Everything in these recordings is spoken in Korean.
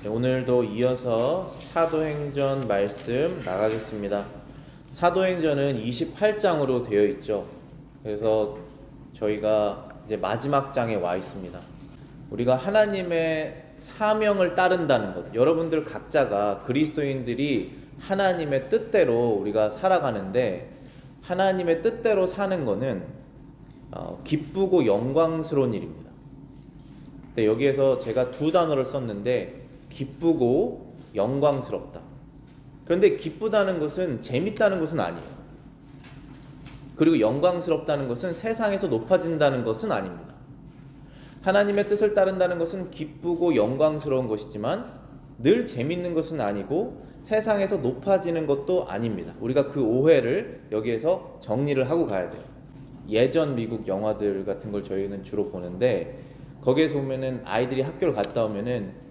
네, 오늘도 이어서 사도행전 말씀 나가겠습니다. 사도행전은 28장으로 되어 있죠. 그래서 저희가 이제 마지막 장에 와 있습니다. 우리가 하나님의 사명을 따른다는 것, 여러분들 각자가 그리스도인들이 하나님의 뜻대로 우리가 살아가는데, 하나님의 뜻대로 사는 것은 기쁘고 영광스러운 일입니다. 근데 여기에서 제가 두 단어를 썼는데, 기쁘고 영광스럽다. 그런데 기쁘다는 것은 재밌다는 것은 아니에요. 그리고 영광스럽다는 것은 세상에서 높아진다는 것은 아닙니다. 하나님의 뜻을 따른다는 것은 기쁘고 영광스러운 것이지만 늘 재밌는 것은 아니고 세상에서 높아지는 것도 아닙니다. 우리가 그 오해를 여기에서 정리를 하고 가야 돼요. 예전 미국 영화들 같은 걸 저희는 주로 보는데, 거기에서 보면은 아이들이 학교를 갔다 오면은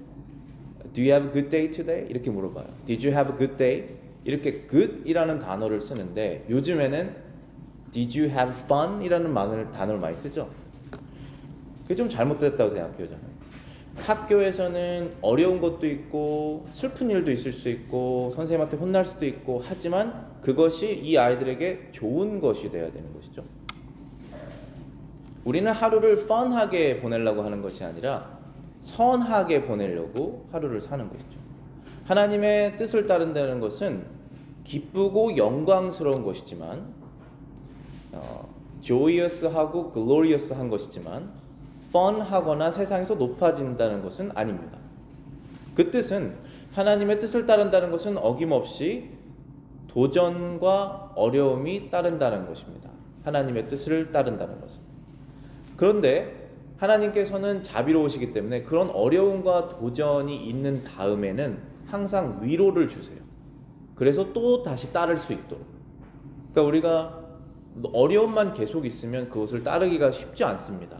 Do you have a good day today? 이렇게 물어봐요. Did you have a good day? 이렇게 good이라는 단어를 쓰는데, 요즘에는 Did you have fun? 이라는 단어를 많이 쓰죠. 그게 좀 잘못됐다고 생각해요, 저는. 학교에서는 어려운 것도 있고 슬픈 일도 있을 수 있고 선생님한테 혼날 수도 있고 하지만 그것이 이 아이들에게 좋은 것이 되어야 되는 것이죠. 우리는 하루를 fun하게 보내려고 하는 것이 아니라 선하게 보내려고 하루를 사는 것이죠. 하나님의 뜻을 따른다는 것은 기쁘고 영광스러운 것이지만 joyous하고 glorious한 것이지만 fun하거나 세상에서 높아진다는 것은 아닙니다. 그 뜻은, 하나님의 뜻을 따른다는 것은 어김없이 도전과 어려움이 따른다는 것입니다. 하나님의 뜻을 따른다는 것은. 그런데 하나님께서는 자비로우시기 때문에 그런 어려움과 도전이 있는 다음에는 항상 위로를 주세요. 그래서 또 다시 따를 수 있도록. 그러니까 우리가 어려움만 계속 있으면 그것을 따르기가 쉽지 않습니다.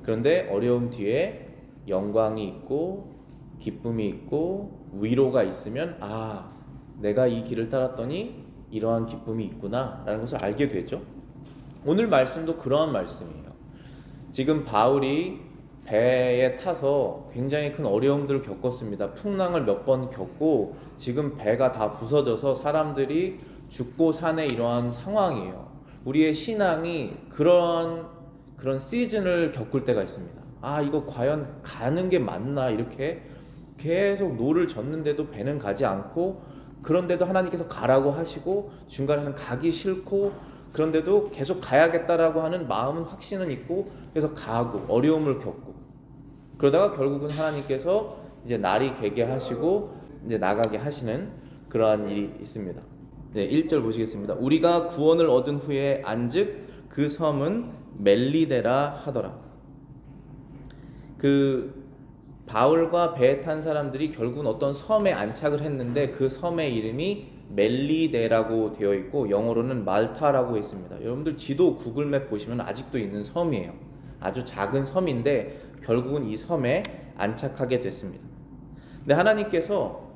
그런데 어려움 뒤에 영광이 있고 기쁨이 있고 위로가 있으면, 아, 내가 이 길을 따랐더니 이러한 기쁨이 있구나 라는 것을 알게 되죠. 오늘 말씀도 그러한 말씀이에요. 지금 바울이 배에 타서 굉장히 큰 어려움들을 겪었습니다. 풍랑을 몇 번 겪고 지금 배가 다 부서져서 사람들이 죽고 사는 이러한 상황이에요. 우리의 신앙이 그런 시즌을 겪을 때가 있습니다. 아, 이거 과연 가는 게 맞나? 이렇게 계속 노를 젓는데도 배는 가지 않고, 그런데도 하나님께서 가라고 하시고 중간에는 가기 싫고, 그런데도 계속 가야겠다라고 하는 마음은, 확신은 있고, 그래서 가고 어려움을 겪고, 그러다가 결국은 하나님께서 이제 날이 개게 하시고 이제 나가게 하시는 그러한 일이 있습니다. 네, 1절 보시겠습니다. 우리가 구원을 얻은 후에 안즉 그 섬은 멜리데라 하더라. 그 바울과 배에 탄 사람들이 결국은 어떤 섬에 안착을 했는데 그 섬의 이름이 멜리데라고 되어 있고 영어로는 말타라고 있습니다. 여러분들 지도 구글맵 보시면 아직도 있는 섬이에요. 아주 작은 섬인데 결국은 이 섬에 안착하게 됐습니다. 근데 하나님께서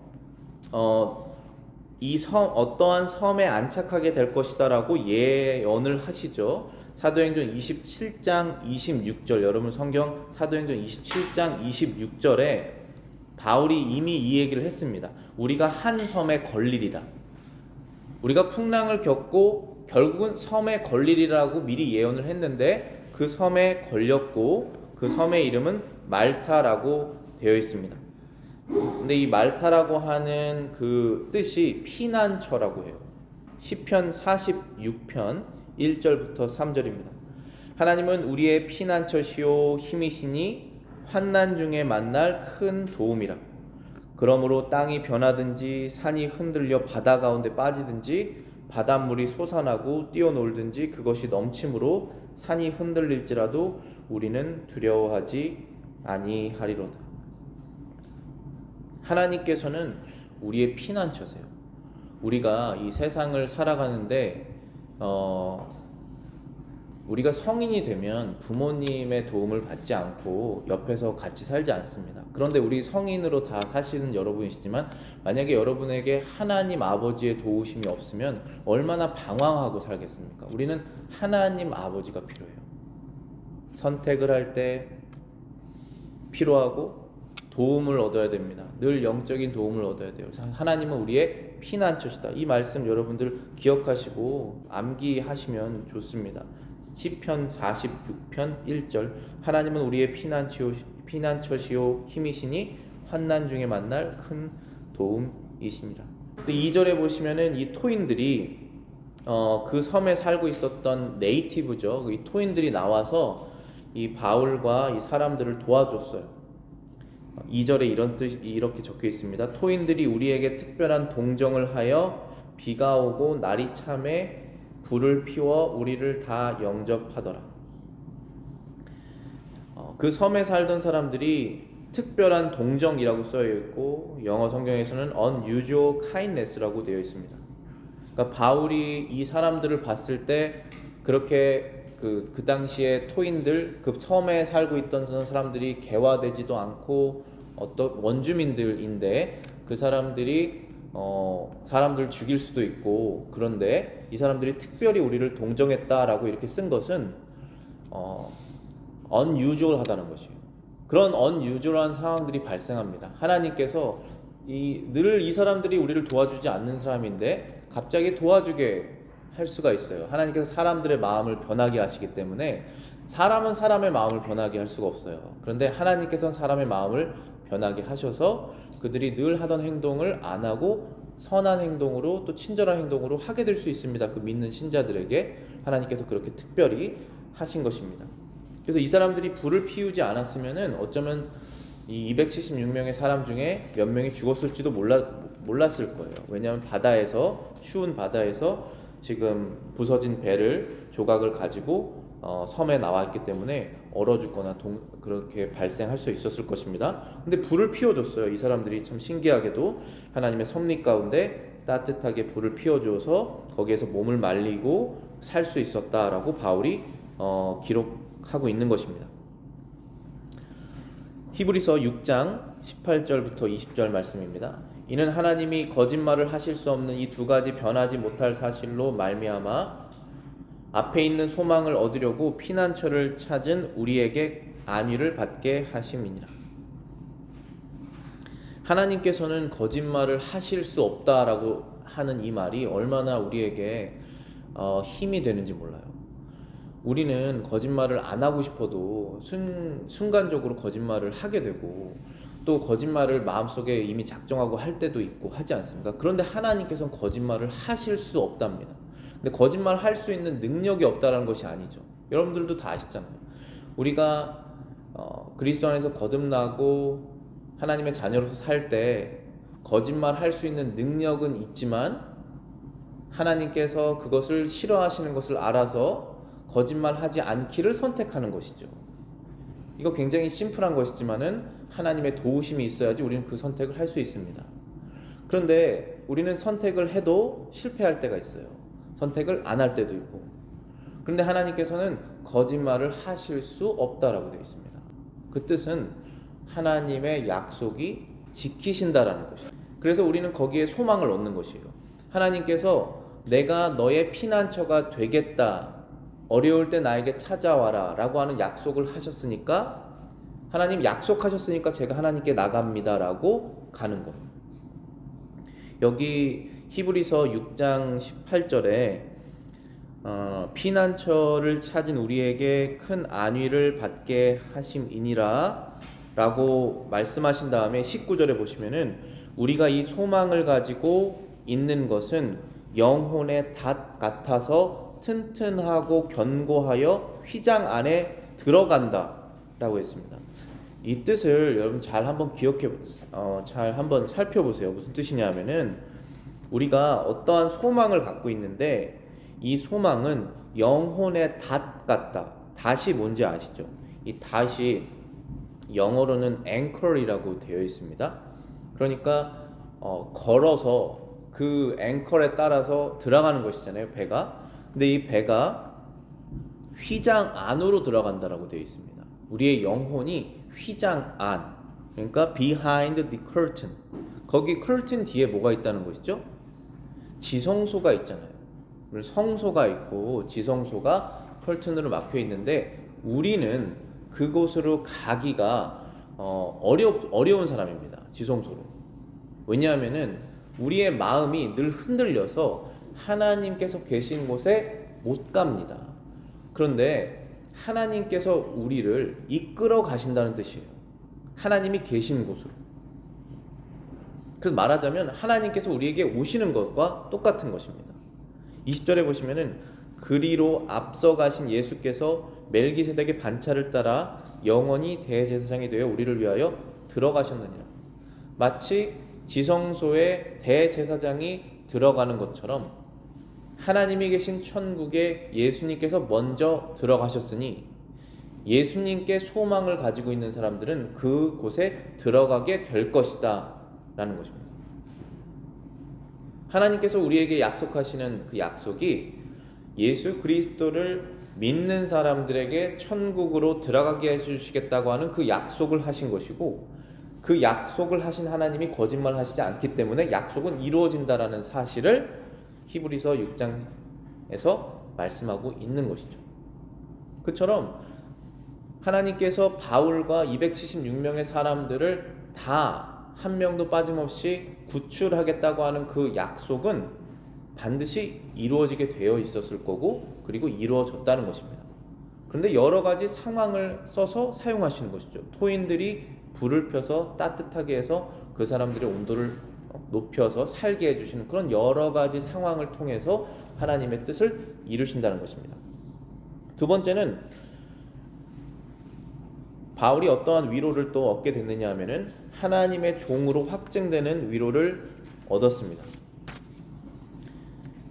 이 섬, 어떠한 섬에 안착하게 될 것이다라고 예언을 하시죠. 사도행전 27장 26절, 여러분 성경 사도행전 27장 26절에 바울이 이미 이 얘기를 했습니다. 우리가 한 섬에 걸리리라. 우리가 풍랑을 겪고 결국은 섬에 걸리리라고 미리 예언을 했는데 그 섬에 걸렸고 그 섬의 이름은 말타라고 되어 있습니다. 근데 이 말타라고 하는 그 뜻이 피난처라고 해요. 시편 46편 1절부터 3절입니다. 하나님은 우리의 피난처시오 힘이시니 환난 중에 만날 큰 도움이라. 그러므로 땅이 변하든지 산이 흔들려 바다 가운데 빠지든지 바닷물이 솟아나고 뛰어놀든지 그것이 넘침으로 산이 흔들릴지라도 우리는 두려워하지 아니하리로다. 하나님께서는 우리의 피난처세요. 우리가 이 세상을 살아가는데 우리가 성인이 되면 부모님의 도움을 받지 않고 옆에서 같이 살지 않습니다. 그런데 우리 성인으로 다 사시는 여러분이시지만 만약에 여러분에게 하나님 아버지의 도우심이 없으면 얼마나 방황하고 살겠습니까? 우리는 하나님 아버지가 필요해요. 선택을 할 때 필요하고 도움을 얻어야 됩니다. 늘 영적인 도움을 얻어야 돼요. 하나님은 우리의 피난처시다. 이 말씀 여러분들 기억하시고 암기하시면 좋습니다. 시편 46편 1절 하나님은 우리의 피난처시오 힘이시니 환난 중에 만날 큰 도움이시니라. 2절에 보시면은 이 토인들이 그 섬에 살고 있었던 네이티브죠. 이 토인들이 나와서 이 바울과 이 사람들을 도와줬어요. 2절에 이런 뜻이 이렇게 적혀 있습니다. 토인들이 우리에게 특별한 동정을 하여 비가 오고 날이 참에 불을 피워 우리를 다 영접하더라. 그 섬에 살던 사람들이 특별한 동정이라고 쓰여 있고 영어 성경에서는 unusual kindness라고 되어 있습니다. 그러니까 바울이 이 사람들을 봤을 때 그렇게 그 당시에 토인들 그 섬에 살고 있던 사람들이 개화되지도 않고 어떤 원주민들인데 그 사람들이 사람들 죽일 수도 있고 그런데 이 사람들이 특별히 우리를 동정했다라고 이렇게 쓴 것은 unusual하다는 것이에요. 그런 unusual한 상황들이 발생합니다. 하나님께서 늘 이 사람들이 우리를 도와주지 않는 사람인데 갑자기 도와주게 할 수가 있어요. 하나님께서 사람들의 마음을 변하게 하시기 때문에 사람은 사람의 마음을 변하게 할 수가 없어요. 그런데 하나님께서는 사람의 마음을 변하게 하셔서 그들이 늘 하던 행동을 안 하고 선한 행동으로 또 친절한 행동으로 하게 될 수 있습니다. 그 믿는 신자들에게 하나님께서 그렇게 특별히 하신 것입니다. 그래서 이 사람들이 불을 피우지 않았으면은 어쩌면 이 276명의 사람 중에 몇 명이 죽었을지도 몰랐을 거예요. 왜냐하면 바다에서 추운 바다에서 지금 부서진 배를 조각을 가지고 섬에 나와 있기 때문에 얼어 죽거나 그렇게 발생할 수 있었을 것입니다. 근데 불을 피워줬어요. 이 사람들이 참 신기하게도 하나님의 섭리 가운데 따뜻하게 불을 피워줘서 거기에서 몸을 말리고 살 수 있었다라고 바울이 기록하고 있는 것입니다. 히브리서 6장 18절부터 20절 말씀입니다. 이는 하나님이 거짓말을 하실 수 없는 이 두 가지 변하지 못할 사실로 말미암아 앞에 있는 소망을 얻으려고 피난처를 찾은 우리에게 안위를 받게 하심이니라. 하나님께서는 거짓말을 하실 수 없다라고 하는 이 말이 얼마나 우리에게 힘이 되는지 몰라요. 우리는 거짓말을 안 하고 싶어도 순간적으로 거짓말을 하게 되고 또 거짓말을 마음속에 이미 작정하고 할 때도 있고 하지 않습니까? 그런데 하나님께서는 거짓말을 하실 수 없답니다. 근데 거짓말 할 수 있는 능력이 없다는 것이 아니죠. 여러분들도 다 아시잖아요. 우리가 그리스도 안에서 거듭나고 하나님의 자녀로서 살 때 거짓말 할 수 있는 능력은 있지만 하나님께서 그것을 싫어하시는 것을 알아서 거짓말하지 않기를 선택하는 것이죠. 이거 굉장히 심플한 것이지만은 하나님의 도우심이 있어야지 우리는 그 선택을 할 수 있습니다. 그런데 우리는 선택을 해도 실패할 때가 있어요. 선택을 안 할 때도 있고. 그런데 하나님께서는 거짓말을 하실 수 없다라고 되어 있습니다. 그 뜻은 하나님의 약속이 지키신다라는 것이에요. 그래서 우리는 거기에 소망을 얻는 것이에요. 하나님께서 내가 너의 피난처가 되겠다, 어려울 때 나에게 찾아와라 라고 하는 약속을 하셨으니까 하나님 약속하셨으니까 제가 하나님께 나갑니다 라고 가는 거예요. 여기 히브리서 6장 18절에 피난처를 찾은 우리에게 큰 안위를 받게 하심이니라 라고 말씀하신 다음에 19절에 보시면은 우리가 이 소망을 가지고 있는 것은 영혼의 닷 같아서 튼튼하고 견고하여 휘장 안에 들어간다 라고 했습니다. 이 뜻을 여러분 잘 한번 잘 한번 살펴보세요. 무슨 뜻이냐면은 우리가 어떠한 소망을 갖고 있는데 이 소망은 영혼의 닷 같다. 닷이 뭔지 아시죠? 이 닷이 영어로는 anchor이라고 되어 있습니다. 그러니까 걸어서 그 앵컬에 따라서 들어가는 것이잖아요, 배가. 근데 이 배가 휘장 안으로 들어간다라고 되어 있습니다. 우리의 영혼이 휘장 안, 그러니까 behind the curtain. 거기 curtain 뒤에 뭐가 있다는 것이죠? 지성소가 있잖아요. 성소가 있고 지성소가 curtain으로 막혀 있는데 우리는 그곳으로 가기가 어려운 사람입니다. 지성소로. 왜냐하면은 우리의 마음이 늘 흔들려서 하나님께서 계신 곳에 못 갑니다. 그런데 하나님께서 우리를 이끌어 가신다는 뜻이에요. 하나님이 계신 곳으로. 그래서 말하자면 하나님께서 우리에게 오시는 것과 똑같은 것입니다. 20절에 보시면은 그리로 앞서 가신 예수께서 멜기세덱의 반차를 따라 영원히 대제사장이 되어 우리를 위하여 들어가셨느니라. 마치 지성소에 대제사장이 들어가는 것처럼 하나님이 계신 천국에 예수님께서 먼저 들어가셨으니 예수님께 소망을 가지고 있는 사람들은 그곳에 들어가게 될 것이다 라는 것입니다. 하나님께서 우리에게 약속하시는 그 약속이 예수 그리스도를 믿는 사람들에게 천국으로 들어가게 해주시겠다고 하는 그 약속을 하신 것이고, 그 약속을 하신 하나님이 거짓말 하시지 않기 때문에 약속은 이루어진다라는 사실을 히브리서 6장에서 말씀하고 있는 것이죠. 그처럼 하나님께서 바울과 276명의 사람들을 다 한 명도 빠짐없이 구출하겠다고 하는 그 약속은 반드시 이루어지게 되어 있었을 거고, 그리고 이루어졌다는 것입니다. 그런데 여러 가지 상황을 써서 사용하시는 것이죠. 토인들이 불을 펴서 따뜻하게 해서 그 사람들의 온도를 높여서 살게 해주시는 그런 여러 가지 상황을 통해서 하나님의 뜻을 이루신다는 것입니다. 두 번째는 바울이 어떠한 위로를 또 얻게 됐느냐 하면은 하나님의 종으로 확증되는 위로를 얻었습니다.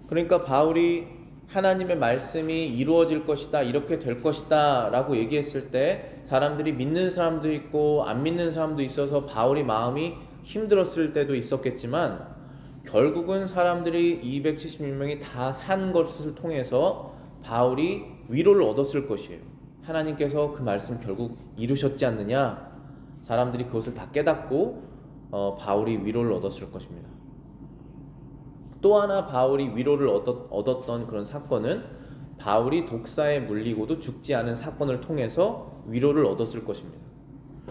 그러니까 바울이 하나님의 말씀이 이루어질 것이다, 이렇게 될 것이다 라고 얘기했을 때 사람들이 믿는 사람도 있고 안 믿는 사람도 있어서 바울이 마음이 힘들었을 때도 있었겠지만, 결국은 사람들이 276명이 다 산 것을 통해서 바울이 위로를 얻었을 것이에요. 하나님께서 그 말씀 결국 이루셨지 않느냐, 사람들이 그것을 다 깨닫고 바울이 위로를 얻었을 것입니다. 또 하나 바울이 위로를 얻었던 그런 사건은 바울이 독사에 물리고도 죽지 않은 사건을 통해서 위로를 얻었을 것입니다.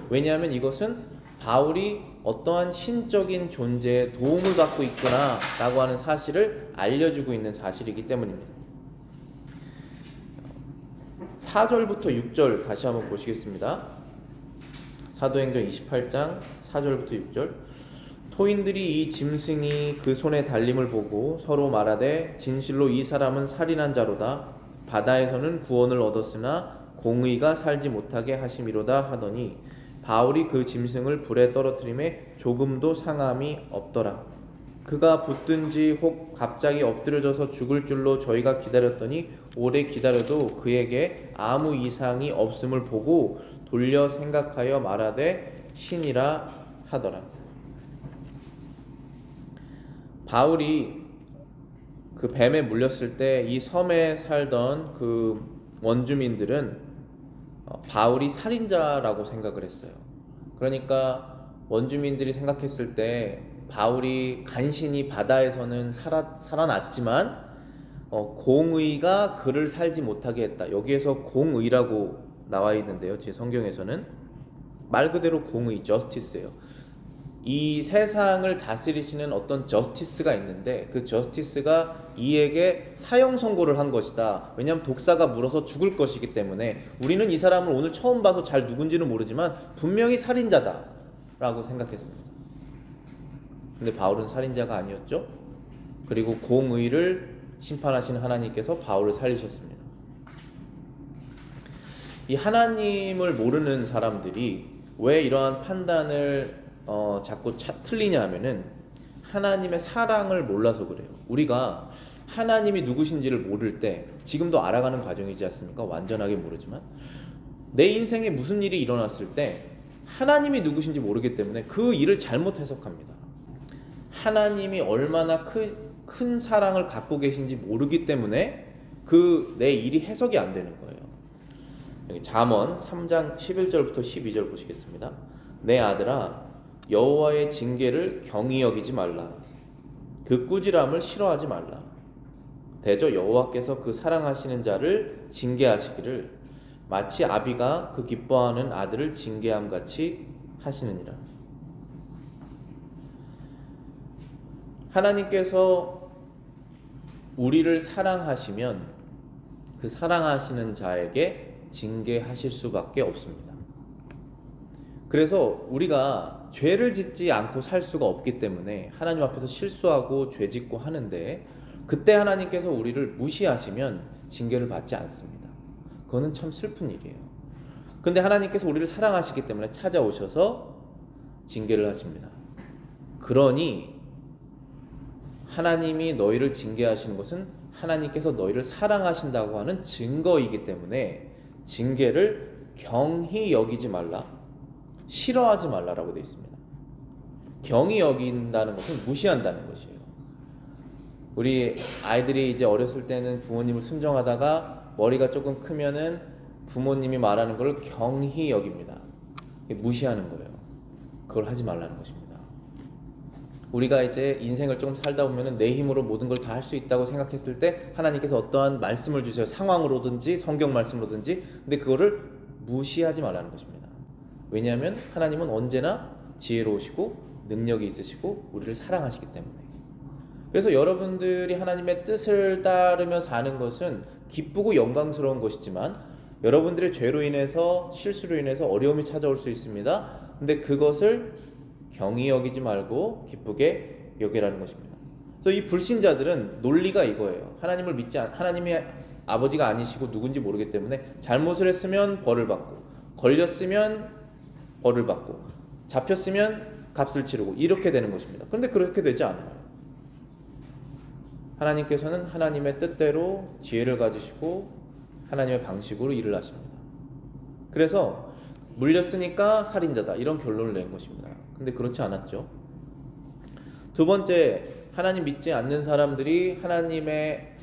왜냐하면 이것은 바울이 어떠한 신적인 존재에 도움을 받고 있구나 라고 하는 사실을 알려주고 있는 사실이기 때문입니다. 4절부터 6절 다시 한번 보시겠습니다. 사도행전 28장 4절부터 6절. 토인들이 이 짐승이 그 손에 달림을 보고 서로 말하되 진실로 이 사람은 살인한 자로다. 바다에서는 구원을 얻었으나 공의가 살지 못하게 하심이로다 하더니 바울이 그 짐승을 불에 떨어뜨림에 조금도 상함이 없더라. 그가 붙든지 혹 갑자기 엎드려져서 죽을 줄로 저희가 기다렸더니 오래 기다려도 그에게 아무 이상이 없음을 보고 돌려 생각하여 말하되 신이라 하더라. 바울이 그 뱀에 물렸을 때 이 섬에 살던 그 원주민들은 바울이 살인자라고 생각을 했어요. 그러니까 원주민들이 생각했을 때 바울이 간신히 바다에서는 살아났지만 공의가 그를 살지 못하게 했다. 여기에서 공의라고 나와 있는데요, 제 성경에서는 말 그대로 공의, 저스티스예요. 이 세상을 다스리시는 어떤 저스티스가 있는데 그 저스티스가 이에게 사형 선고를 한 것이다. 왜냐하면 독사가 물어서 죽을 것이기 때문에 우리는 이 사람을 오늘 처음 봐서 잘 누군지는 모르지만 분명히 살인자다 라고 생각했습니다. 근데 바울은 살인자가 아니었죠. 그리고 공의를 심판하시는 하나님께서 바울을 살리셨습니다. 이 하나님을 모르는 사람들이 왜 이러한 판단을 자꾸 틀리냐 하면은 하나님의 사랑을 몰라서 그래요. 우리가 하나님이 누구신지를 모를 때, 지금도 알아가는 과정이지 않습니까? 완전하게 모르지만 내 인생에 무슨 일이 일어났을 때 하나님이 누구신지 모르기 때문에 그 일을 잘못 해석합니다. 하나님이 얼마나 큰 사랑을 갖고 계신지 모르기 때문에 그 내 일이 해석이 안 되는 거예요. 여기 잠언 3장 11절부터 12절 보시겠습니다. 내 아들아, 여호와의 징계를 경히 여기지 말라. 그 꾸지람을 싫어하지 말라. 대저 여호와께서 그 사랑하시는 자를 징계하시기를 마치 아비가 그 기뻐하는 아들을 징계함 같이 하시느니라. 하나님께서 우리를 사랑하시면 그 사랑하시는 자에게 징계하실 수밖에 없습니다. 그래서 우리가 죄를 짓지 않고 살 수가 없기 때문에 하나님 앞에서 실수하고 죄 짓고 하는데, 그때 하나님께서 우리를 무시하시면 징계를 받지 않습니다. 그거는 참 슬픈 일이에요. 근데 하나님께서 우리를 사랑하시기 때문에 찾아오셔서 징계를 하십니다. 그러니 하나님이 너희를 징계하시는 것은 하나님께서 너희를 사랑하신다고 하는 증거이기 때문에 징계를 경히 여기지 말라, 싫어하지 말라라고 되어 있습니다. 경히 여긴다는 것은 무시한다는 것이에요. 우리 아이들이 이제 어렸을 때는 부모님을 순종하다가 머리가 조금 크면은 부모님이 말하는 걸 경히 여깁니다. 무시하는 거예요. 그걸 하지 말라는 것입니다. 우리가 이제 인생을 조금 살다 보면은 내 힘으로 모든 걸 다 할 수 있다고 생각했을 때 하나님께서 어떠한 말씀을 주세요. 상황으로든지 성경 말씀으로든지. 근데 그거를 무시하지 말라는 것입니다. 왜냐하면 하나님은 언제나 지혜로우시고 능력이 있으시고 우리를 사랑하시기 때문에. 그래서 여러분들이 하나님의 뜻을 따르며 사는 것은 기쁘고 영광스러운 것이지만 여러분들의 죄로 인해서, 실수로 인해서 어려움이 찾아올 수 있습니다. 근데 그것을 경히 여기지 말고 기쁘게 여기라는 것입니다. 그래서 이 불신자들은 논리가 이거예요. 하나님을 믿지 하나님이 아버지가 아니시고 누군지 모르기 때문에 잘못을 했으면 벌을 받고, 걸렸으면 벌을 받고, 잡혔으면 값을 치르고, 이렇게 되는 것입니다. 그런데 그렇게 되지 않아요. 하나님께서는 하나님의 뜻대로 지혜를 가지시고 하나님의 방식으로 일을 하십니다. 그래서 물렸으니까 살인자다, 이런 결론을 낸 것입니다. 근데 그렇지 않았죠. 두 번째, 하나님 믿지 않는 사람들이 하나님의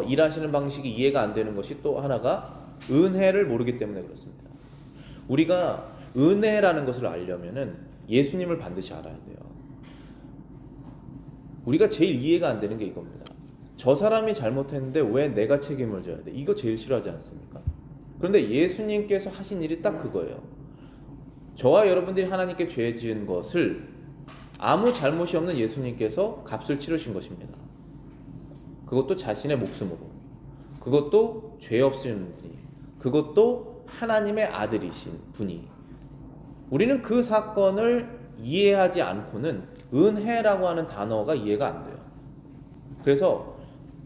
일하시는 방식이 이해가 안 되는 것이 또 하나가 은혜를 모르기 때문에 그렇습니다. 우리가 은혜라는 것을 알려면은 예수님을 반드시 알아야 돼요. 우리가 제일 이해가 안 되는 게 이겁니다. 저 사람이 잘못했는데 왜 내가 책임을 져야 돼? 이거 제일 싫어하지 않습니까? 그런데 예수님께서 하신 일이 딱 그거예요. 저와 여러분들이 하나님께 죄 지은 것을 아무 잘못이 없는 예수님께서 값을 치르신 것입니다. 그것도 자신의 목숨으로, 그것도 죄 없으신 분이, 그것도 하나님의 아들이신 분이. 우리는 그 사건을 이해하지 않고는 은혜라고 하는 단어가 이해가 안 돼요. 그래서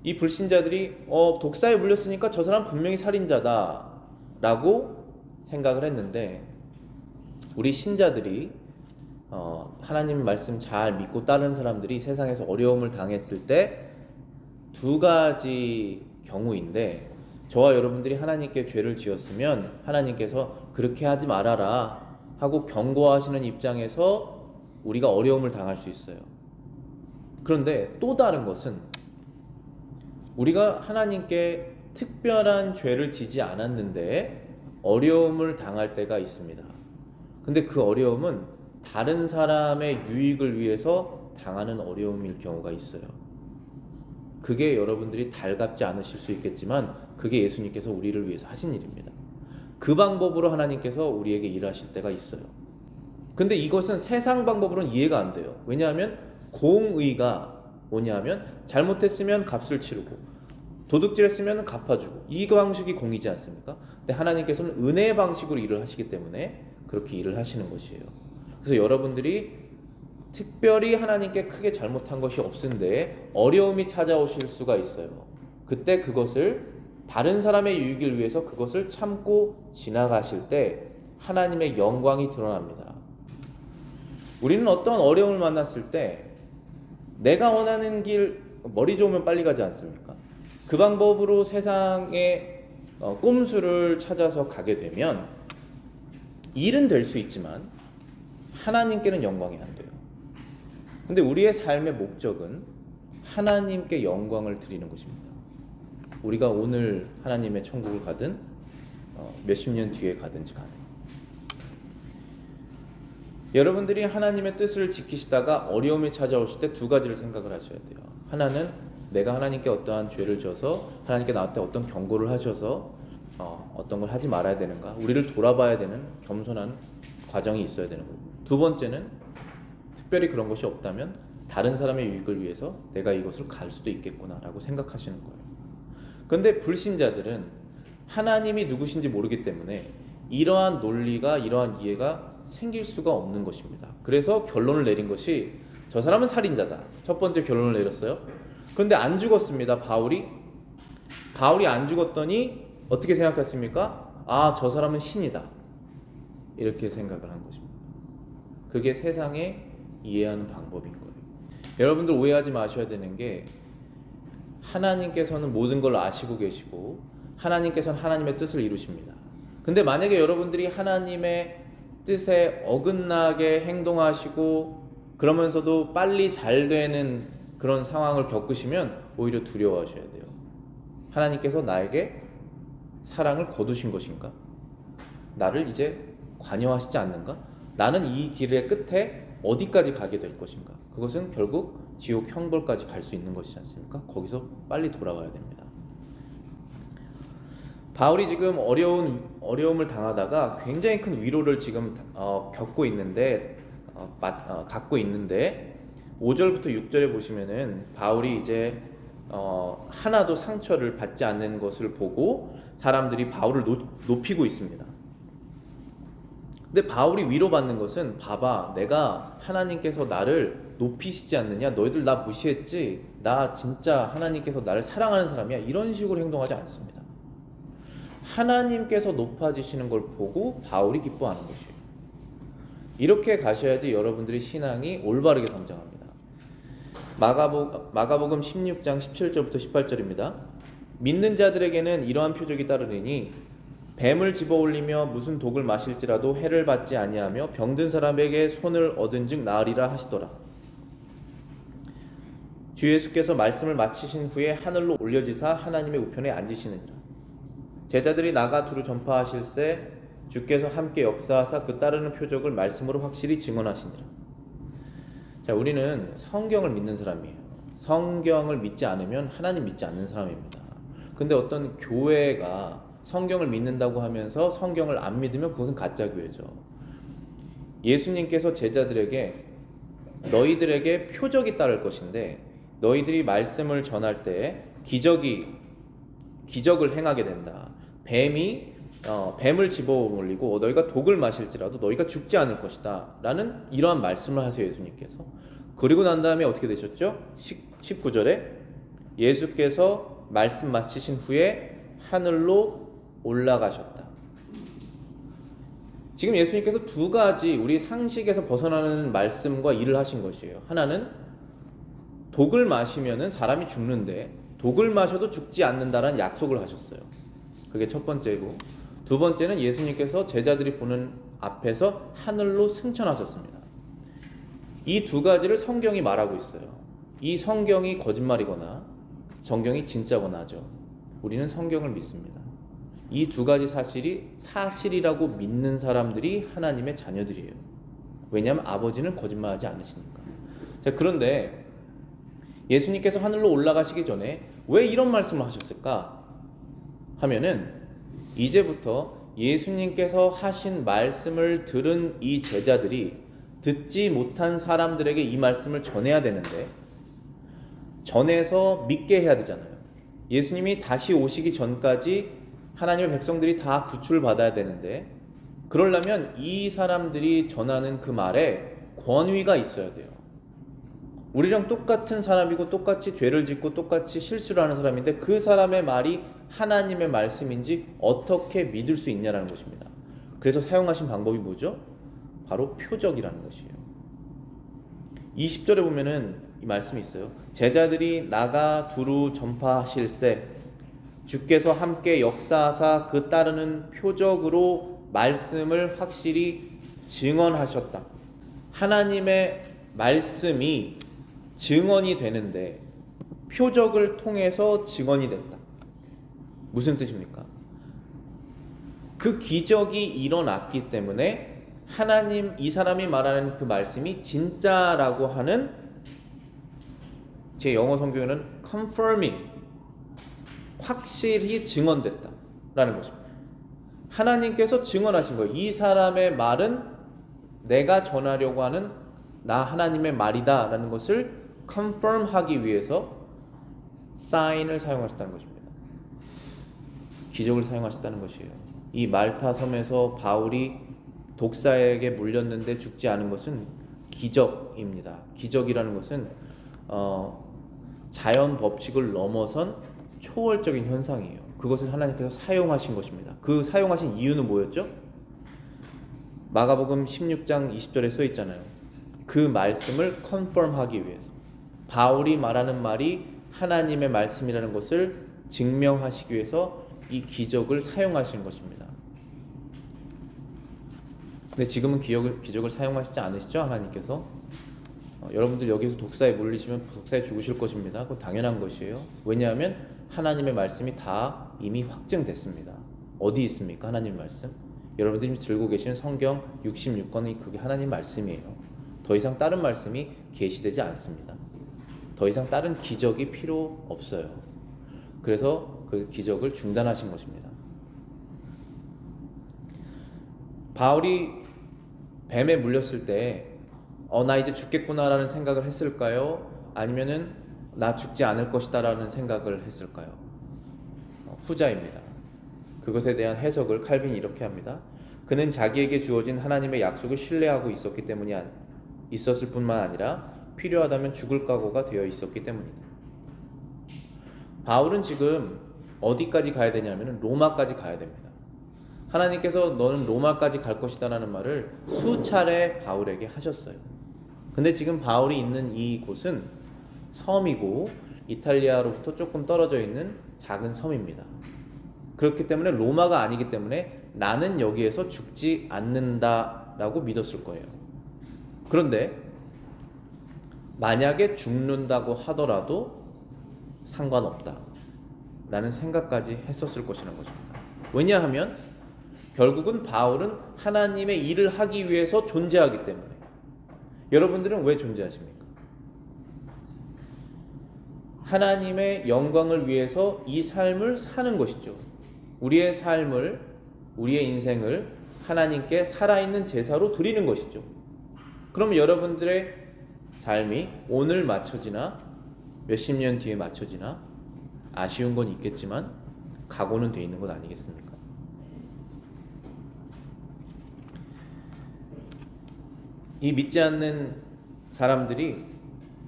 이 불신자들이 독사에 물렸으니까 저 사람 분명히 살인자다 라고 생각을 했는데, 우리 신자들이 하나님 말씀 잘 믿고 따르는 사람들이 세상에서 어려움을 당했을 때 두 가지 경우인데, 저와 여러분들이 하나님께 죄를 지었으면 하나님께서 그렇게 하지 말아라 하고 경고하시는 입장에서 우리가 어려움을 당할 수 있어요. 그런데 또 다른 것은 우리가 하나님께 특별한 죄를 지지 않았는데 어려움을 당할 때가 있습니다. 근데 그 어려움은 다른 사람의 유익을 위해서 당하는 어려움일 경우가 있어요. 그게 여러분들이 달갑지 않으실 수 있겠지만 그게 예수님께서 우리를 위해서 하신 일입니다. 그 방법으로 하나님께서 우리에게 일하실 때가 있어요. 근데 이것은 세상 방법으로는 이해가 안 돼요. 왜냐하면 공의가 뭐냐면 잘못했으면 값을 치르고 도둑질했으면 갚아주고, 이 방식이 공의지 않습니까? 근데 하나님께서는 은혜의 방식으로 일을 하시기 때문에 그렇게 일을 하시는 것이에요. 그래서 여러분들이 특별히 하나님께 크게 잘못한 것이 없은데 어려움이 찾아오실 수가 있어요. 그때 그것을 다른 사람의 유익을 위해서 그것을 참고 지나가실 때 하나님의 영광이 드러납니다. 우리는 어떤 어려움을 만났을 때 내가 원하는 길, 머리 좋으면 빨리 가지 않습니까? 그 방법으로 세상의 꼼수를 찾아서 가게 되면 일은 될 수 있지만 하나님께는 영광이 안 돼요. 근데 우리의 삶의 목적은 하나님께 영광을 드리는 것입니다. 우리가 오늘 하나님의 천국을 가든 몇십 년 뒤에 가든지 간에 여러분들이 하나님의 뜻을 지키시다가 어려움이 찾아오실 때 두 가지를 생각을 하셔야 돼요. 하나는 내가 하나님께 어떠한 죄를 져서 하나님께 나한테 어떤 경고를 하셔서 어떤 걸 하지 말아야 되는가, 우리를 돌아봐야 되는 겸손한 과정이 있어야 되는 거고, 두 번째는 특별히 그런 것이 없다면 다른 사람의 유익을 위해서 내가 이것을 갈 수도 있겠구나라고 생각하시는 거예요. 그런데 불신자들은 하나님이 누구신지 모르기 때문에 이러한 논리가, 이러한 이해가 생길 수가 없는 것입니다. 그래서 결론을 내린 것이 저 사람은 살인자다. 첫 번째 결론을 내렸어요. 그런데 안 죽었습니다. 바울이 안 죽었더니 어떻게 생각했습니까? 아, 저 사람은 신이다. 이렇게 생각을 한 것입니다. 그게 세상에 이해하는 방법인 거예요. 여러분들 오해하지 마셔야 되는 게, 하나님께서는 모든 걸 아시고 계시고 하나님께서는 하나님의 뜻을 이루십니다. 근데 만약에 여러분들이 하나님의 뜻에 어긋나게 행동하시고 그러면서도 빨리 잘 되는 그런 상황을 겪으시면 오히려 두려워하셔야 돼요. 하나님께서 나에게 사랑을 거두신 것인가? 나를 이제 관여하시지 않는가? 나는 이 길의 끝에 어디까지 가게 될 것인가? 그것은 결국 지옥 형벌까지 갈 수 있는 것이지 않습니까? 거기서 빨리 돌아와야 됩니다. 바울이 지금 어려움을 당하다가 굉장히 큰 위로를 지금 겪고 있는데, 갖고 있는데 5절부터 6절에 보시면은 바울이 이제 하나도 상처를 받지 않는 것을 보고 사람들이 바울을 높이고 있습니다. 근데 바울이 위로받는 것은, 봐봐, 내가 하나님께서 나를 높이시지 않느냐, 너희들 나 무시했지, 나 진짜 하나님께서 나를 사랑하는 사람이야, 이런 식으로 행동하지 않습니다. 하나님께서 높아지시는 걸 보고 바울이 기뻐하는 것이에요. 이렇게 가셔야지 여러분들의 신앙이 올바르게 성장합니다. 마가복음 16장 17절부터 18절입니다. 믿는 자들에게는 이러한 표적이 따르리니 뱀을 집어올리며 무슨 독을 마실지라도 해를 받지 아니하며 병든 사람에게 손을 얻은즉 나으리라 하시더라. 주 예수께서 말씀을 마치신 후에 하늘로 올려지사 하나님의 우편에 앉으시느니라. 제자들이 나가 두루 전파하실새 주께서 함께 역사하사 그 따르는 표적을 말씀으로 확실히 증언하시니라. 자, 우리는 성경을 믿는 사람이에요. 성경을 믿지 않으면 하나님 믿지 않는 사람입니다. 근데 어떤 교회가 성경을 믿는다고 하면서 성경을 안 믿으면 그것은 가짜 교회죠. 예수님께서 제자들에게 너희들에게 표적이 따를 것인데 너희들이 말씀을 전할 때 기적을 행하게 된다. 뱀을 집어올리고 너희가 독을 마실지라도 너희가 죽지 않을 것이다 라는 이러한 말씀을 하세요, 예수님께서. 그리고 난 다음에 어떻게 되셨죠? 19절에 예수께서 말씀 마치신 후에 하늘로 올라가셨다. 지금 예수님께서 두 가지 우리 상식에서 벗어나는 말씀과 일을 하신 것이에요. 하나는 독을 마시면은 사람이 죽는데 독을 마셔도 죽지 않는다라는 약속을 하셨어요. 그게 첫 번째고, 두 번째는 예수님께서 제자들이 보는 앞에서 하늘로 승천하셨습니다. 이 두 가지를 성경이 말하고 있어요. 이 성경이 거짓말이거나 성경이 진짜거나 하죠. 우리는 성경을 믿습니다. 이 두 가지 사실이 사실이라고 믿는 사람들이 하나님의 자녀들이에요. 왜냐하면 아버지는 거짓말하지 않으시니까. 자, 그런데 예수님께서 하늘로 올라가시기 전에 왜 이런 말씀을 하셨을까 하면은, 이제부터 예수님께서 하신 말씀을 들은 이 제자들이 듣지 못한 사람들에게 이 말씀을 전해야 되는데, 전해서 믿게 해야 되잖아요. 예수님이 다시 오시기 전까지 하나님의 백성들이 다 구출을 받아야 되는데, 그러려면 이 사람들이 전하는 그 말에 권위가 있어야 돼요. 우리랑 똑같은 사람이고 똑같이 죄를 짓고 똑같이 실수를 하는 사람인데 그 사람의 말이 하나님의 말씀인지 어떻게 믿을 수 있냐라는 것입니다. 그래서 사용하신 방법이 뭐죠? 바로 표적이라는 것이에요. 20절에 보면은 이 말씀이 있어요. 제자들이 나가 두루 전파하실새 주께서 함께 역사하사 그 따르는 표적으로 말씀을 확실히 증언하셨다. 하나님의 말씀이 증언이 되는데 표적을 통해서 증언이 됐다. 무슨 뜻입니까? 그 기적이 일어났기 때문에 하나님, 이 사람이 말하는 그 말씀이 진짜라고 하는, 제 영어 성경에는 confirming, 확실히 증언됐다라는 것입니다. 하나님께서 증언하신 거예요. 이 사람의 말은 내가 전하려고 하는 나 하나님의 말이다 라는 것을 confirm 하기 위해서 sign을 사용하셨다는 것입니다. 기적을 사용하셨다는 것이에요. 이 말타 섬에서 바울이 독사에게 물렸는데 죽지 않은 것은 기적입니다. 기적이라는 것은 자연 법칙을 넘어선 초월적인 현상이에요. 그것을 하나님께서 사용하신 것입니다. 그 사용하신 이유는 뭐였죠? 마가복음 16장 20절에 써 있잖아요. 그 말씀을 컨펌하기 위해서, 바울이 말하는 말이 하나님의 말씀이라는 것을 증명하시기 위해서 이 기적을 사용하신 것입니다. 근데 지금은 기적을 사용하시지 않으시죠? 하나님께서 여러분들 여기서 독사에 물리시면 독사에 죽으실 것입니다. 그건 당연한 것이에요. 왜냐하면 하나님의 말씀이 다 이미 확증됐습니다. 어디 있습니까? 하나님의 말씀? 여러분들이 들고 계시는 성경 66권이 그게 하나님 말씀이에요. 더 이상 다른 말씀이 계시되지 않습니다. 더 이상 다른 기적이 필요 없어요. 그래서 그 기적을 중단하신 것입니다. 바울이 뱀에 물렸을 때 나 이제 죽겠구나라는 생각을 했을까요? 아니면은 나 죽지 않을 것이다 라는 생각을 했을까요? 후자입니다. 그것에 대한 해석을 칼빈이 이렇게 합니다. 그는 자기에게 주어진 하나님의 약속을 신뢰하고 있었을 뿐만 아니라 필요하다면 죽을 각오가 되어 있었기 때문이다. 바울은 지금 어디까지 가야 되냐면 로마까지 가야 됩니다. 하나님께서 너는 로마까지 갈 것이다 라는 말을 수차례 바울에게 하셨어요. 근데 지금 바울이 있는 이곳은 섬이고 이탈리아로부터 조금 떨어져 있는 작은 섬입니다. 그렇기 때문에 로마가 아니기 때문에 나는 여기에서 죽지 않는다라고 믿었을 거예요. 그런데 만약에 죽는다고 하더라도 상관없다 라는 생각까지 했었을 것이라는 것입니다. 왜냐하면 결국은 바울은 하나님의 일을 하기 위해서 존재하기 때문에. 여러분들은 왜 존재하십니까? 하나님의 영광을 위해서 이 삶을 사는 것이죠. 우리의 삶을, 우리의 인생을 하나님께 살아있는 제사로 드리는 것이죠. 그럼 여러분들의 삶이 오늘 맞춰지나 몇십 년 뒤에 맞춰지나 아쉬운 건 있겠지만 각오는 돼 있는 것 아니겠습니까? 이 믿지 않는 사람들이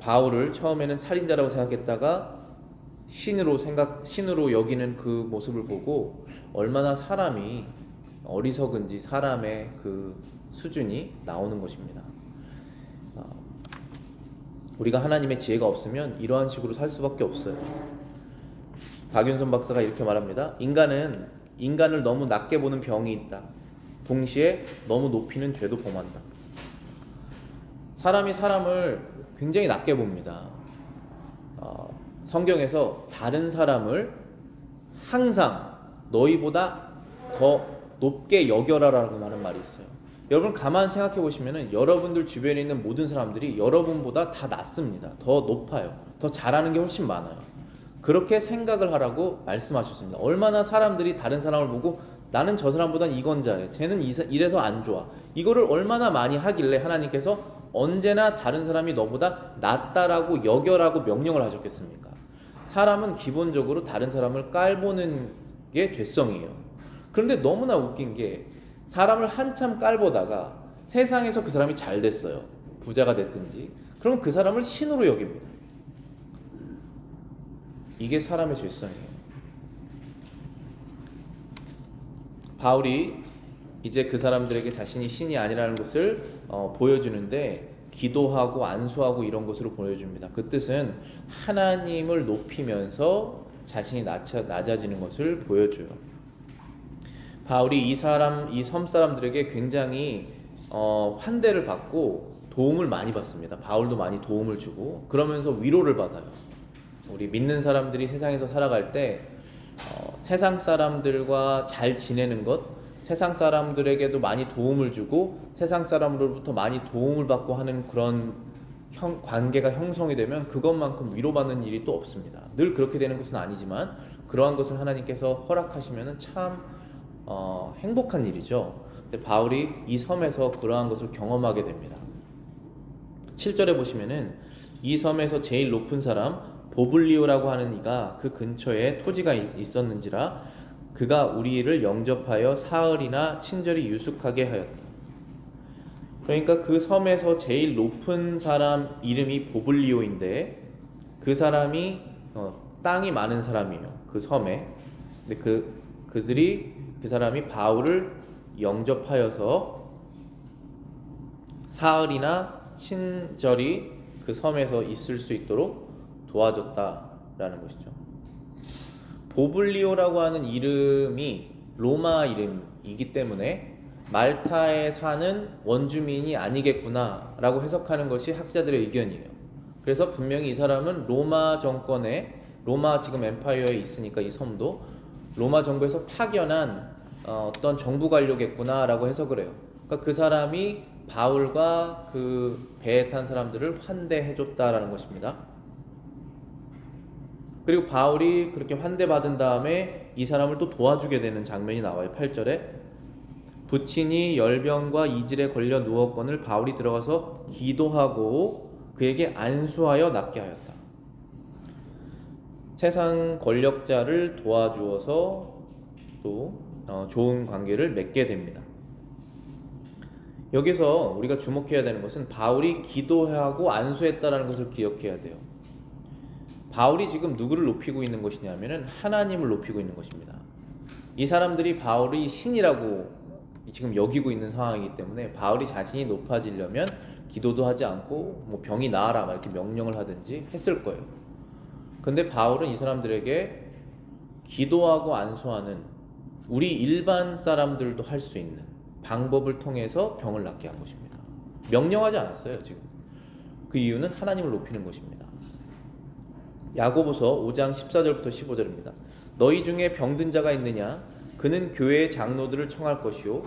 바울을 처음에는 살인자라고 생각했다가 신으로 여기는 그 모습을 보고 얼마나 사람이 어리석은지 사람의 그 수준이 나오는 것입니다. 우리가 하나님의 지혜가 없으면 이러한 식으로 살 수밖에 없어요. 박윤선 박사가 이렇게 말합니다. 인간을 너무 낮게 보는 병이 있다. 동시에 너무 높이는 죄도 범한다. 사람이 사람을 굉장히 낮게 봅니다. 성경에서 다른 사람을 항상 너희보다 더 높게 여겨라라고 하는 말이 있어요. 여러분 가만 생각해 보시면은 여러분들 주변에 있는 모든 사람들이 여러분보다 다 낫습니다. 더 높아요. 더 잘하는 게 훨씬 많아요. 그렇게 생각을 하라고 말씀하셨습니다. 얼마나 사람들이 다른 사람을 보고 나는 저 사람보다 이건 잘해. 쟤는 이래서 안 좋아. 이거를 얼마나 많이 하길래 하나님께서 언제나 다른 사람이 너보다 낫다라고 여겨라고 명령을 하셨겠습니까? 사람은 기본적으로 다른 사람을 깔보는 게 죄성이에요. 그런데 너무나 웃긴 게 사람을 한참 깔보다가 세상에서 그 사람이 잘 됐어요. 부자가 됐든지. 그럼 그 사람을 신으로 여깁니다. 이게 사람의 죄성이에요. 바울이 이제 그 사람들에게 자신이 신이 아니라는 것을 보여주는데 기도하고 안수하고 이런 것으로 보여줍니다. 그 뜻은 하나님을 높이면서 자신이 낮아지는 것을 보여줘요. 바울이 이 섬 사람들에게 굉장히 환대를 받고 도움을 많이 받습니다. 바울도 많이 도움을 주고 그러면서 위로를 받아요. 우리 믿는 사람들이 세상에서 살아갈 때 세상 사람들과 잘 지내는 것, 세상 사람들에게도 많이 도움을 주고 세상 사람으로부터 많이 도움을 받고 하는 그런 관계가 형성이 되면 그것만큼 위로받는 일이 또 없습니다. 늘 그렇게 되는 것은 아니지만 그러한 것을 하나님께서 허락하시면 참 행복한 일이죠. 근데 바울이 이 섬에서 그러한 것을 경험하게 됩니다. 7절에 보시면은 이 섬에서 제일 높은 사람 보블리오라고 하는 이가 그 근처에 토지가 있었는지라 그가 우리를 영접하여 사흘이나 친절히 유숙하게 하였다. 그러니까 그 섬에서 제일 높은 사람 이름이 보블리오인데 그 사람이 땅이 많은 사람이에요. 그 섬에. 근데 그 사람이 바울을 영접하여서 사흘이나 친절히 그 섬에서 있을 수 있도록 도와줬다라는 것이죠. 보블리오라고 하는 이름이 로마 이름이기 때문에 말타에 사는 원주민이 아니겠구나 라고 해석하는 것이 학자들의 의견이에요. 그래서 분명히 이 사람은 로마 정권에, 로마 지금 엠파이어에 있으니까 이 섬도 로마 정부에서 파견한 어떤 정부 관료겠구나 라고 해석을 해요. 그러니까 그 사람이 바울과 그 배에 탄 사람들을 환대해줬다라는 것입니다. 그리고 바울이 그렇게 환대받은 다음에 이 사람을 또 도와주게 되는 장면이 나와요. 8절에 부친이 열병과 이질에 걸려 누웠거늘 바울이 들어가서 기도하고 그에게 안수하여 낫게 하였다. 세상 권력자를 도와주어서 또 좋은 관계를 맺게 됩니다. 여기서 우리가 주목해야 되는 것은 바울이 기도하고 안수했다라는 것을 기억해야 돼요. 바울이 지금 누구를 높이고 있는 것이냐면은 하나님을 높이고 있는 것입니다. 이 사람들이 바울이 신이라고 지금 여기고 있는 상황이기 때문에 바울이 자신이 높아지려면 기도도 하지 않고 뭐 병이 나아라 이렇게 명령을 하든지 했을 거예요. 근데 바울은 이 사람들에게 기도하고 안수하는 우리 일반 사람들도 할 수 있는 방법을 통해서 병을 낫게 한 것입니다. 명령하지 않았어요. 지금 그 이유는 하나님을 높이는 것입니다. 야고보서 5장 14절부터 15절입니다. 너희 중에 병든 자가 있느냐? 그는 교회의 장로들을 청할 것이요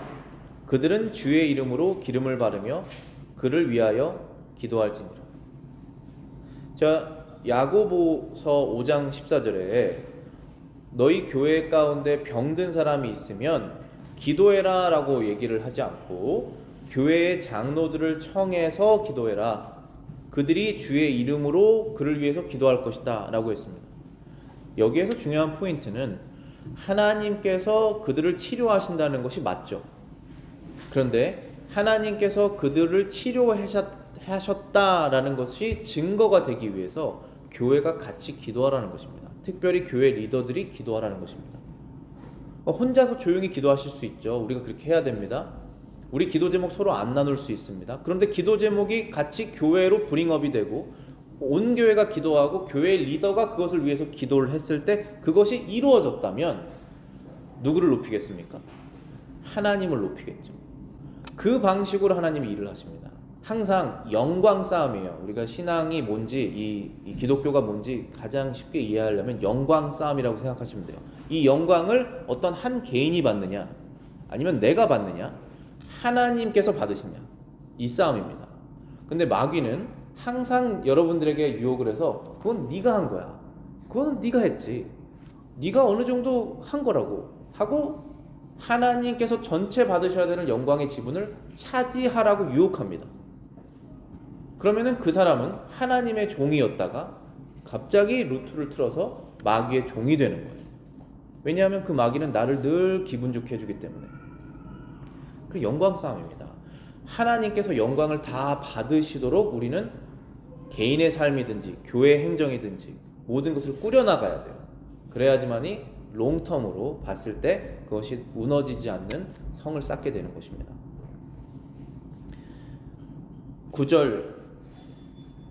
그들은 주의 이름으로 기름을 바르며 그를 위하여 기도할지니라. 자, 야고보서 5장 14절에 너희 교회 가운데 병든 사람이 있으면 기도해라 라고 얘기를 하지 않고 교회의 장로들을 청해서 기도해라. 그들이 주의 이름으로 그를 위해서 기도할 것이다 라고 했습니다. 여기에서 중요한 포인트는 하나님께서 그들을 치료하신다는 것이 맞죠. 그런데 하나님께서 그들을 치료하셨다라는 것이 증거가 되기 위해서 교회가 같이 기도하라는 것입니다. 특별히 교회 리더들이 기도하라는 것입니다. 혼자서 조용히 기도하실 수 있죠. 우리가 그렇게 해야 됩니다. 우리 기도 제목 서로 안 나눌 수 있습니다. 그런데 기도 제목이 같이 교회로 브링업이 되고 온 교회가 기도하고 교회 리더가 그것을 위해서 기도를 했을 때 그것이 이루어졌다면 누구를 높이겠습니까? 하나님을 높이겠죠. 그 방식으로 하나님이 일을 하십니다. 항상 영광 싸움이에요. 우리가 신앙이 뭔지 이 기독교가 뭔지 가장 쉽게 이해하려면 영광 싸움이라고 생각하시면 돼요. 이 영광을 어떤 한 개인이 받느냐 아니면 내가 받느냐 하나님께서 받으시냐 이 싸움입니다. 근데 마귀는 항상 여러분들에게 유혹을 해서 그건 네가 한 거야. 그건 네가 했지. 네가 어느 정도 한 거라고 하고 하나님께서 전체 받으셔야 되는 영광의 지분을 차지하라고 유혹합니다. 그러면은 그 사람은 하나님의 종이었다가 갑자기 루트를 틀어서 마귀의 종이 되는 거예요. 왜냐하면 그 마귀는 나를 늘 기분 좋게 해주기 때문에. 그 영광 싸움입니다. 하나님께서 영광을 다 받으시도록 우리는 개인의 삶이든지 교회 행정이든지 모든 것을 꾸려나가야 돼요. 그래야지만이 롱텀으로 봤을 때 그것이 무너지지 않는 성을 쌓게 되는 것입니다. 9절과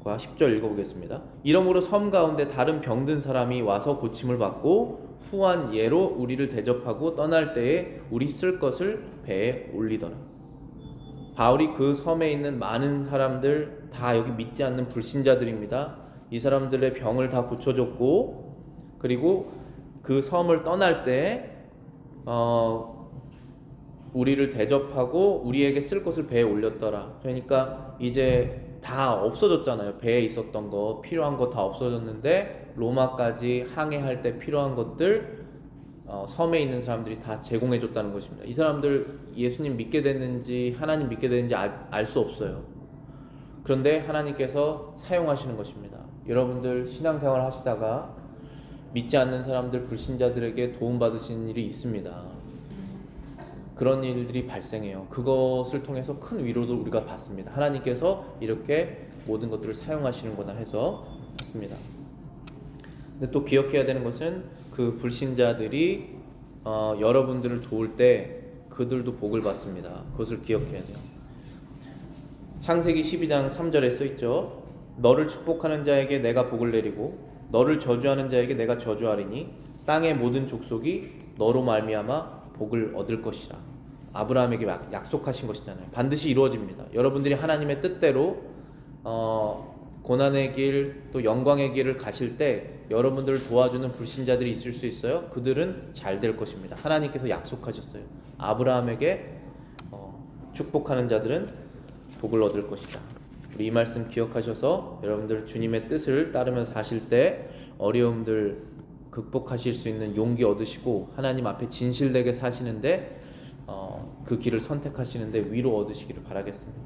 10절 읽어보겠습니다. 이러므로 섬 가운데 다른 병든 사람이 와서 고침을 받고 후한 예로 우리를 대접하고 떠날 때에 우리 쓸 것을 배에 올리더라. 바울이 그 섬에 있는 많은 사람들 다 여기 믿지 않는 불신자들입니다. 이 사람들의 병을 다 고쳐줬고 그리고 그 섬을 떠날 때 우리를 대접하고 우리에게 쓸 것을 배에 올렸더라. 그러니까 이제 다 없어졌잖아요. 배에 있었던 거 필요한 거 다 없어졌는데 로마까지 항해할 때 필요한 것들 섬에 있는 사람들이 다 제공해 줬다는 것입니다. 이 사람들 예수님 믿게 됐는지 하나님 믿게 됐는지 알 수 없어요. 그런데 하나님께서 사용하시는 것입니다. 여러분들 신앙생활 하시다가 믿지 않는 사람들, 불신자들에게 도움받으신 일이 있습니다. 그런 일들이 발생해요. 그것을 통해서 큰 위로도 우리가 받습니다. 하나님께서 이렇게 모든 것들을 사용하시는구나 해서 받습니다. 근데 또 기억해야 되는 것은 그 불신자들이 여러분들을 도울 때 그들도 복을 받습니다. 그것을 기억해야 돼요. 창세기 12장 3절에 써있죠. 너를 축복하는 자에게 내가 복을 내리고 너를 저주하는 자에게 내가 저주하리니 땅의 모든 족속이 너로 말미암아 복을 얻을 것이라. 아브라함에게 약속하신 것이잖아요. 반드시 이루어집니다. 여러분들이 하나님의 뜻대로 고난의 길 또 영광의 길을 가실 때 여러분들을 도와주는 불신자들이 있을 수 있어요. 그들은 잘 될 것입니다. 하나님께서 약속하셨어요. 아브라함에게 축복하는 자들은 복을 얻을 것이다. 우리 이 말씀 기억하셔서 여러분들 주님의 뜻을 따르면서 사실 때 어려움들 극복하실 수 있는 용기 얻으시고 하나님 앞에 진실되게 사시는데 그 길을 선택하시는데 위로 얻으시기를 바라겠습니다.